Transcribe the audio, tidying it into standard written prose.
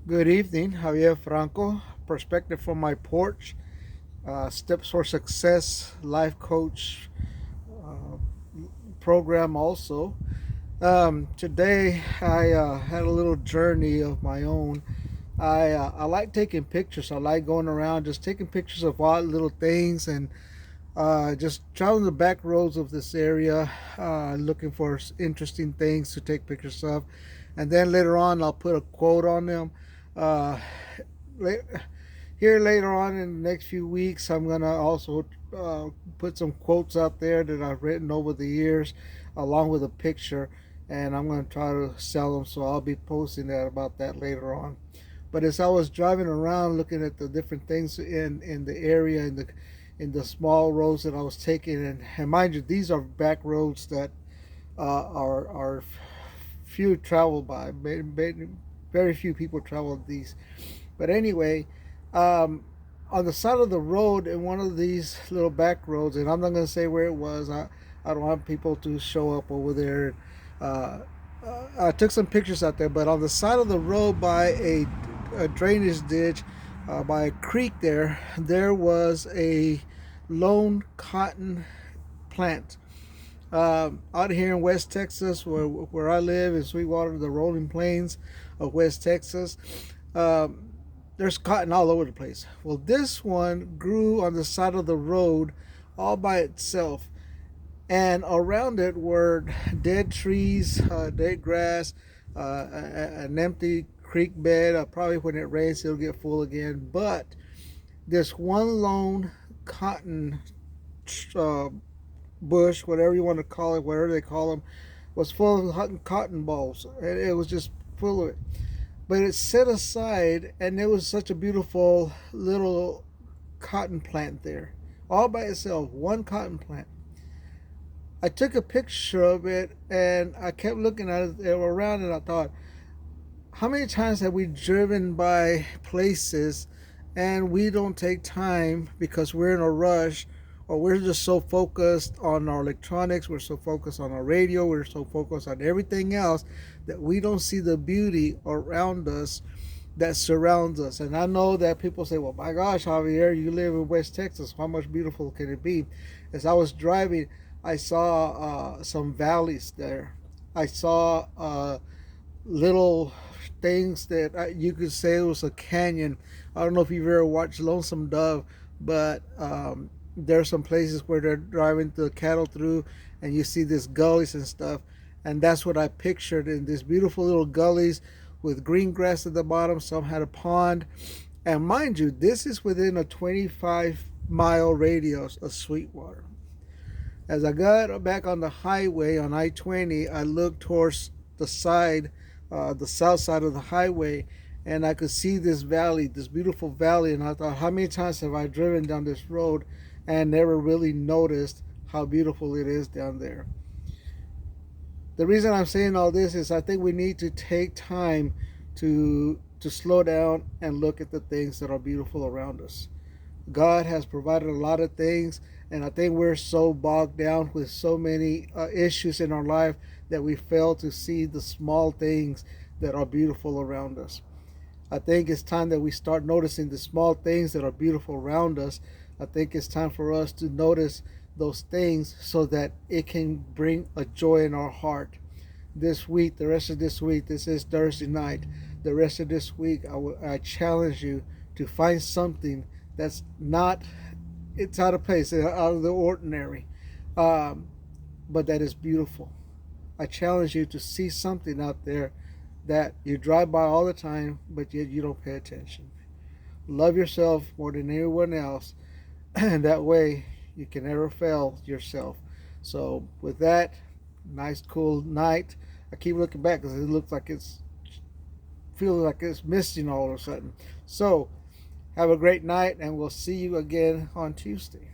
Good evening, Javier Franco. Perspective from my porch. Steps for Success life coach uh, program also. Today I had a little journey of my own. I like taking pictures. I like going around just taking pictures of odd little things and just traveling the back roads of this area, looking for interesting things to take pictures of. And then later on, I'll put a quote on them. Uh, Here later on in the next few weeks, I'm gonna also put some quotes out there that I've written over the years, along with a picture, and I'm gonna try to sell them. So I'll be posting that about that later on. But as I was driving around, looking at the different things in the area, in the small roads that I was taking, and mind you, these are back roads that are few travel by. Very few people travel these. But anyway, um, on the side of the road in one of these little back roads, and I'm not going to say where it was. I don't want people to show up over there. Uh, I took some pictures out there, but on the side of the road by a drainage ditch, by a creek there was a lone cotton plant. Out here in West Texas, where I live in Sweetwater, the rolling plains of West Texas, um, there's cotton all over the place. Well, this one grew on the side of the road all by itself, and around it were dead trees, dead grass, an empty creek bed. Probably when it rains, it'll get full again. But this one lone cotton uh, bush, whatever you want to call it, whatever they call them, was full of cotton balls, and it was just full of it. But it's set aside, and there was such a beautiful little cotton plant there, all by itself, one cotton plant. I took a picture of it, and I kept looking at it around, and I thought, how many times have we driven by places and we don't take time because we're in a rush, or we're just so focused on our electronics, we're so focused on our radio, we're so focused on everything else that we don't see the beauty around us that surrounds us. And I know that people say, well, my gosh, Javier, you live in West Texas. How much beautiful can it be? As I was driving, I saw some valleys there. I saw little things that you could say it was a canyon. I don't know if you've ever watched Lonesome Dove, but there are some places where they're driving the cattle through, and you see these gullies and stuff. And that's what I pictured in these beautiful little gullies with green grass at the bottom. Some had a pond. And mind you, this is within a 25-mile radius of Sweetwater. As I got back on the highway on I 20, I looked towards the side, the south side of the highway, and I could see this valley, this beautiful valley. And I thought, how many times have I driven down this road and never really noticed how beautiful it is down there? The reason I'm saying all this is I think we need to take time to slow down and look at the things that are beautiful around us. God has provided a lot of things, and I think we're so bogged down with so many issues in our life that we fail to see the small things that are beautiful around us. I think it's time that we start noticing the small things that are beautiful around us. I think it's time for us to notice those things so that it can bring a joy in our heart. This week, the rest of this week, this is Thursday night. The rest of this week, I challenge you to find something that's not, it's out of place, out of the ordinary, um, but that is beautiful. I challenge you to see something out there that you drive by all the time, but yet you don't pay attention. Love yourself more than anyone else, and that way you can never fail yourself. So, with that, nice, cool night. I keep looking back because it looks like it's feeling like it's misting all of a sudden. So, have a great night, and we'll see you again on Tuesday.